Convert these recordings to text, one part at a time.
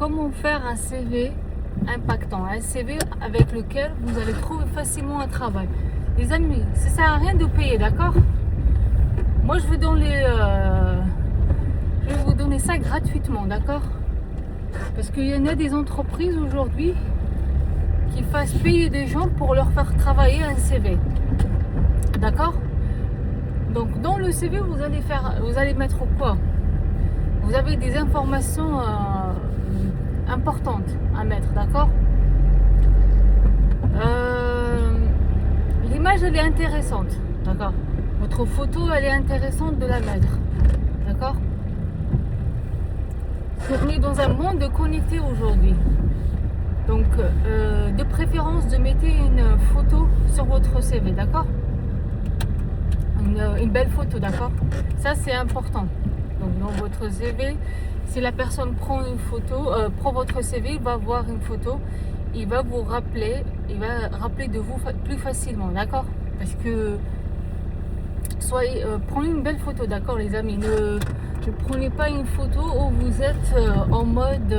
Comment faire un CV impactant, un CV avec lequel vous allez trouver facilement un travail. Les amis, ça ne sert à rien de payer, d'accord? Moi, je vais vous donner ça gratuitement, d'accord? Parce qu'il y en a des entreprises aujourd'hui qui fassent payer des gens pour leur faire travailler un CV, d'accord? Donc, dans le CV, vous allez mettre quoi? Vous avez des informations importantes à mettre, d'accord? L'image, elle est intéressante, d'accord? Votre photo, elle est intéressante de la mettre, d'accord? On est dans un monde connecté aujourd'hui, donc de préférence de mettre une photo sur votre CV, d'accord? Une belle photo, d'accord? Ça, c'est important. Donc dans votre CV, si la personne prend une photo, prend votre CV, il va voir une photo, il va rappeler de vous plus facilement, d'accord? Parce que prenez une belle photo, d'accord, les amis. Ne prenez pas une photo où vous êtes en mode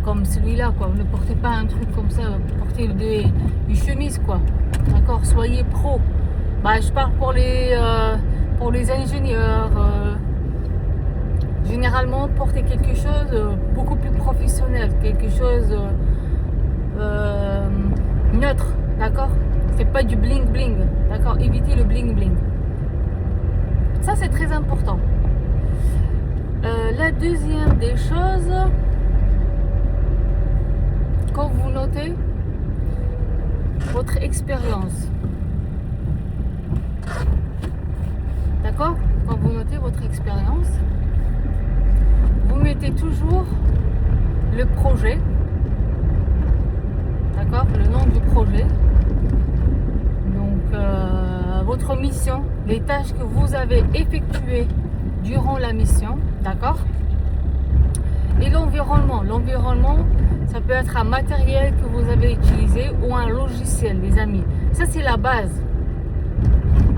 comme celui-là, quoi. Ne portez pas un truc comme ça, portez des chemises, quoi. D'accord? Soyez pro. Bah, je parle pour les ingénieurs. Généralement, portez quelque chose beaucoup plus professionnel, quelque chose neutre, d'accord? C'est pas du bling bling, d'accord? Évitez le bling bling. Ça, c'est très important. La deuxième des choses, quand vous notez votre expérience, d'accord? Quand vous notez votre expérience, vous mettez toujours le projet, d'accord? Le nom du projet. Donc, votre mission, les tâches que vous avez effectuées durant la mission, d'accord? Et l'environnement. L'environnement, ça peut être un matériel que vous avez utilisé ou un logiciel, les amis. Ça, c'est la base.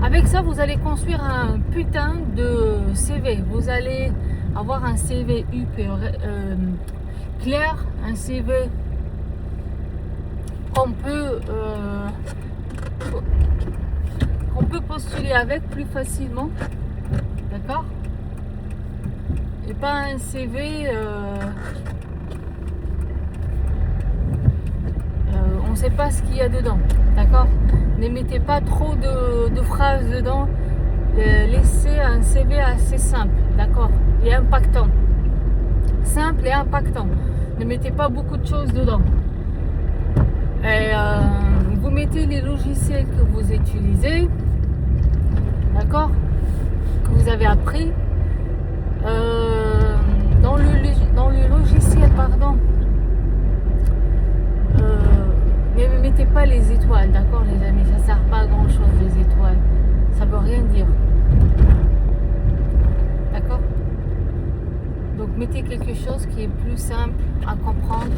Avec ça, vous allez construire un putain de CV. Vous allez avoir un CV clair, un CV qu'on peut postuler avec plus facilement, d'accord? Et pas un CV on ne sait pas ce qu'il y a dedans, d'accord? Ne mettez pas trop de phrases dedans. Laissez un CV assez simple, d'accord? Et impactant. Simple et impactant. Ne mettez pas beaucoup de choses dedans. Et vous mettez les logiciels que vous utilisez, d'accord? Que vous avez appris. Dans le logiciel, pardon. Mais ne mettez pas les étoiles, d'accord, les amis? Ça ne sert pas à grand chose, les étoiles. Ça ne veut rien dire. D'accord? Donc, mettez quelque chose qui est plus simple à comprendre.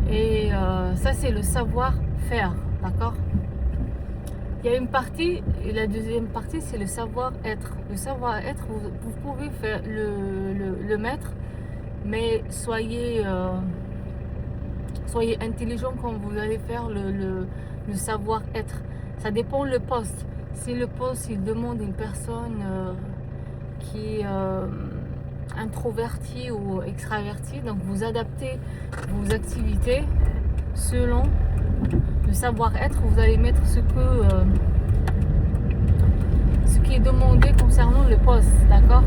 Et ça, c'est le savoir-faire, d'accord? Il y a une partie, et la deuxième partie, c'est le savoir-être. Le savoir-être, vous pouvez faire le mettre, mais soyez intelligent quand vous allez faire le savoir-être. Ça dépend le poste. Si le poste, il demande une personne qui est introvertie ou extravertie, donc vous adaptez vos activités selon le savoir-être. Vous allez mettre ce qui est demandé concernant le poste, d'accord?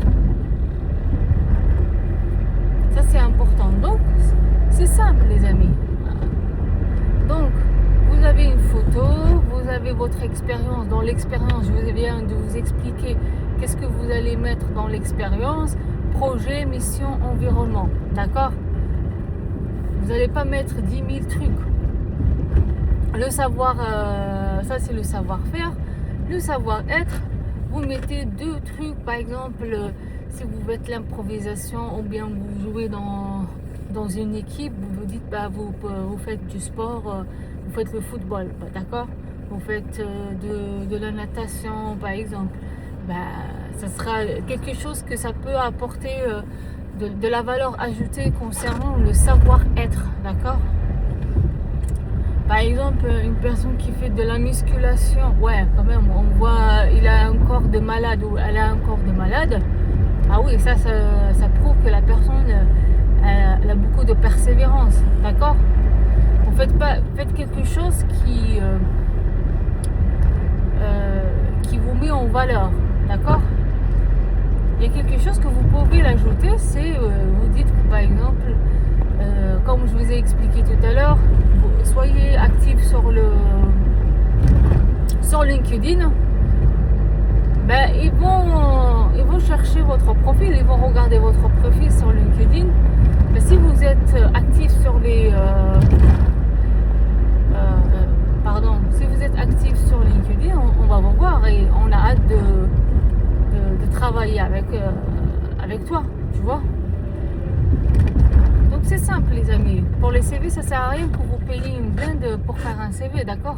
Ça, c'est important. Donc, c'est simple, les amis. Donc, vous avez une photo, vous avez votre expérience. Dans l'expérience, je viens de vous expliquer qu'est-ce que vous allez mettre dans l'expérience. Projet, mission, environnement. D'accord? Vous n'allez pas mettre 10 000 trucs. Le savoir, ça c'est le savoir-faire. Le savoir-être, vous mettez deux trucs. Par exemple, si vous faites l'improvisation ou bien vous jouez dans une équipe, vous vous dites, bah, vous faites du sport, vous faites le football, bah, d'accord? Vous faites de la natation, par exemple. Bah, ça sera quelque chose que ça peut apporter de la valeur ajoutée concernant le savoir-être, d'accord? Par exemple, une personne qui fait de la musculation, ouais, quand même, on voit, il a un corps de malade ou elle a un corps de malade. Ah oui, ça prouve que la personne, elle a beaucoup de persévérance, d'accord? En fait, faites quelque chose qui vous met en valeur, d'accord? Il y a quelque chose que vous pouvez l'ajouter, c'est, vous dites, par exemple, comme je vous ai expliqué tout à l'heure, soyez actif sur LinkedIn. Ben, ils vont chercher votre profil, ils vont regarder votre profil sur LinkedIn. Ben, si vous êtes actif sur si vous êtes actif sur LinkedIn, on va vous voir et on a hâte de travailler avec toi, tu vois. Donc c'est simple les amis. Pour les CV, ça sert à rien que vous payiez une blinde pour faire un CV, d'accord?